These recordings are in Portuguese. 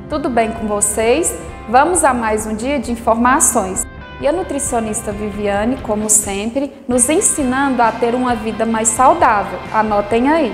Tudo bem com vocês? Vamos a mais um dia de informações. E a nutricionista Viviane, como sempre, nos ensinando a ter uma vida mais saudável. Anotem aí!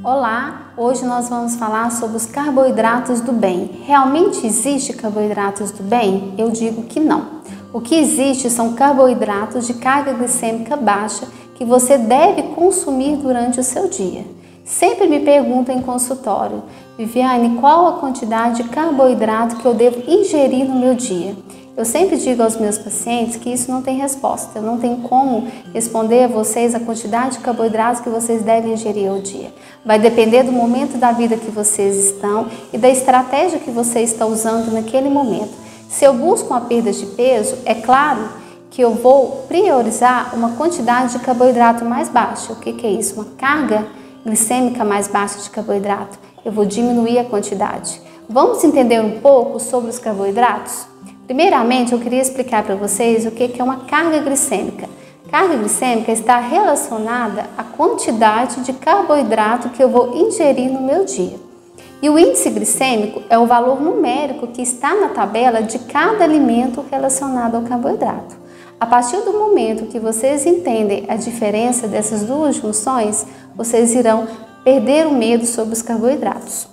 Olá! Hoje nós vamos falar sobre os carboidratos do bem. Realmente existe carboidratos do bem? Eu digo que não. O que existe são carboidratos de carga glicêmica baixa que você deve consumir durante o seu dia. Sempre me perguntam em consultório: Viviane, qual a quantidade de carboidrato que eu devo ingerir no meu dia? Eu sempre digo aos meus pacientes que isso não tem resposta. Eu não tenho como responder a vocês a quantidade de carboidratos que vocês devem ingerir ao dia. Vai depender do momento da vida que vocês estão e da estratégia que você está usando naquele momento. Se eu busco uma perda de peso, é claro que eu vou priorizar uma quantidade de carboidrato mais baixa. O que é isso? Uma carga glicêmica mais baixa de carboidrato. Eu vou diminuir a quantidade. Vamos entender um pouco sobre os carboidratos? Primeiramente, eu queria explicar para vocês o que é uma carga glicêmica. Carga glicêmica está relacionada à quantidade de carboidrato que eu vou ingerir no meu dia. E o índice glicêmico é o valor numérico que está na tabela de cada alimento relacionado ao carboidrato. A partir do momento que vocês entendem a diferença dessas duas junções, vocês irão perder o medo sobre os carboidratos.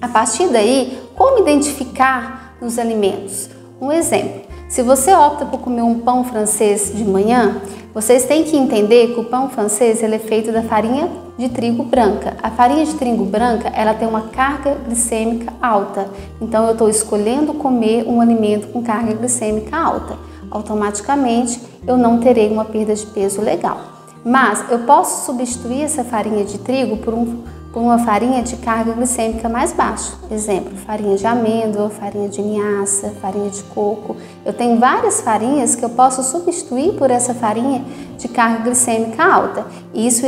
A partir daí, como identificar nos alimentos? Um exemplo, se você opta por comer um pão francês de manhã, vocês têm que entender que o pão francês ele é feito da farinha de trigo branca. A farinha de trigo branca ela tem uma carga glicêmica alta, então eu estou escolhendo comer um alimento com carga glicêmica alta. Automaticamente eu não terei uma perda de peso legal. Mas eu posso substituir essa farinha de trigo por uma farinha de carga glicêmica mais baixa. Exemplo, farinha de amêndoa, farinha de linhaça, farinha de coco. Eu tenho várias farinhas que eu posso substituir por essa farinha de carga glicêmica alta. E isso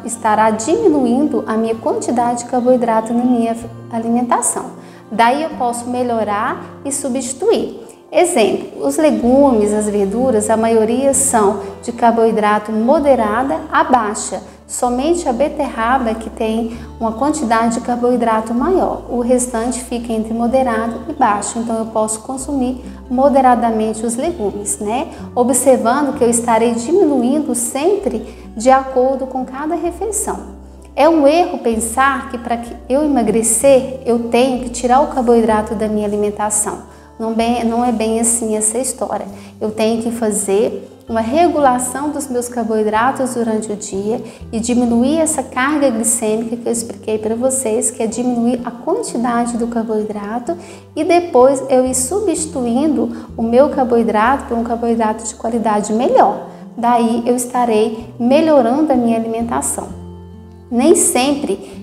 estará diminuindo a minha quantidade de carboidrato na minha alimentação. Daí eu posso melhorar e substituir. Exemplo, os legumes, as verduras, a maioria são de carboidrato moderada a baixa. Somente a beterraba que tem uma quantidade de carboidrato maior. O restante fica entre moderado e baixo, então eu posso consumir moderadamente os legumes, né? Observando que eu estarei diminuindo sempre de acordo com cada refeição. É um erro pensar que para eu emagrecer, eu tenho que tirar o carboidrato da minha alimentação. Não é bem assim essa história. Eu tenho que fazer uma regulação dos meus carboidratos durante o dia e diminuir essa carga glicêmica que eu expliquei para vocês, que é diminuir a quantidade do carboidrato e depois eu ir substituindo o meu carboidrato por um carboidrato de qualidade melhor. Daí eu estarei melhorando a minha alimentação. Nem sempre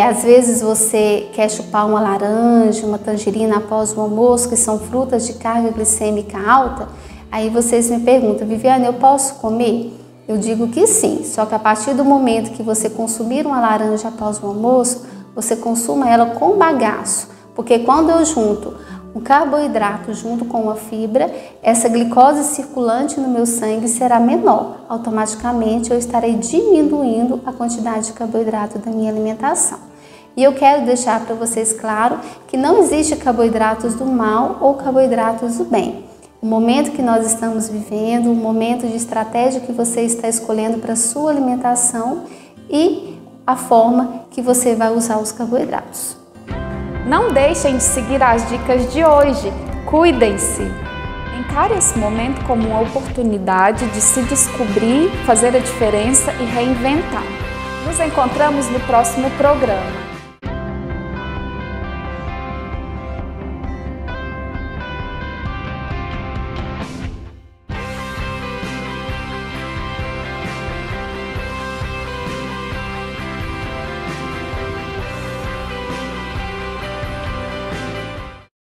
às vezes você quer chupar uma laranja, uma tangerina após o almoço, que são frutas de carga glicêmica alta. Aí vocês me perguntam: Viviane, eu posso comer? Eu digo que sim, só que a partir do momento que você consumir uma laranja após o almoço, você consuma ela com bagaço. Porque quando eu junto o carboidrato junto com a fibra, essa glicose circulante no meu sangue será menor. Automaticamente eu estarei diminuindo a quantidade de carboidrato da minha alimentação. E eu quero deixar para vocês claro que não existe carboidratos do mal ou carboidratos do bem. O momento que nós estamos vivendo, o momento de estratégia que você está escolhendo para a sua alimentação e a forma que você vai usar os carboidratos. Não deixem de seguir as dicas de hoje. Cuidem-se! Encare esse momento como uma oportunidade de se descobrir, fazer a diferença e reinventar. Nos encontramos no próximo programa.